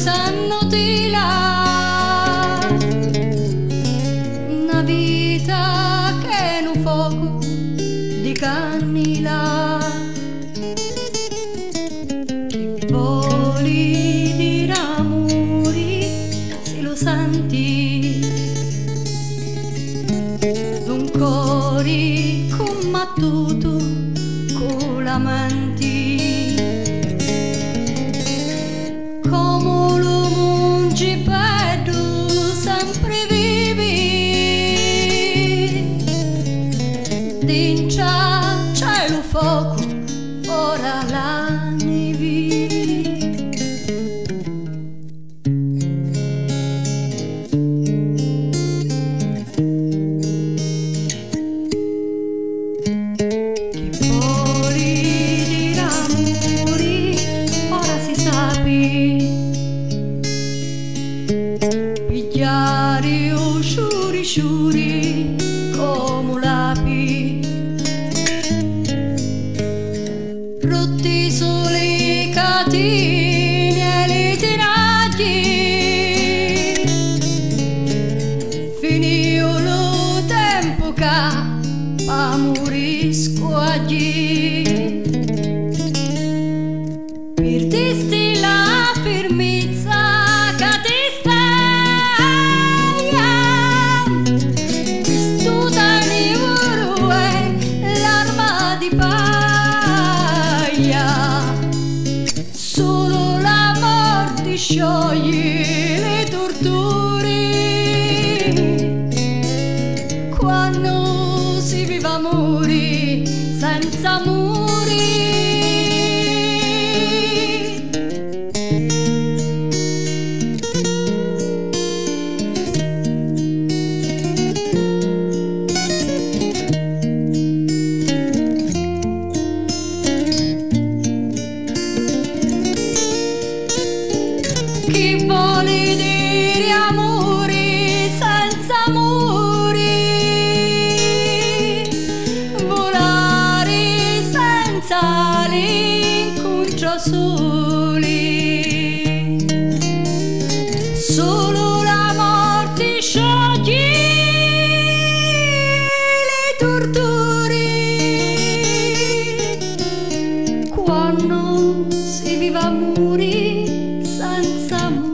s'annutila una vita che è un fuoco di cannila. Chi voli dire amori se lo senti d'un cori combattuto con la mente, come lo mungi perdo sempre vivi, d'incia c'è lo fuoco ora la nevi. Pigliare o sciuri sciuri come l'api, rotti sulle catene e le tenaglie, finì lo tempo che a morisco agli, perdisti la fermezza che ti solo la morte scioglie le torture quando si vive amori senza amori. Chi vuole dire amori senza amori, volare senza l'incontro soli, solo la morte scioglie le torture quando si vive amori senza amori.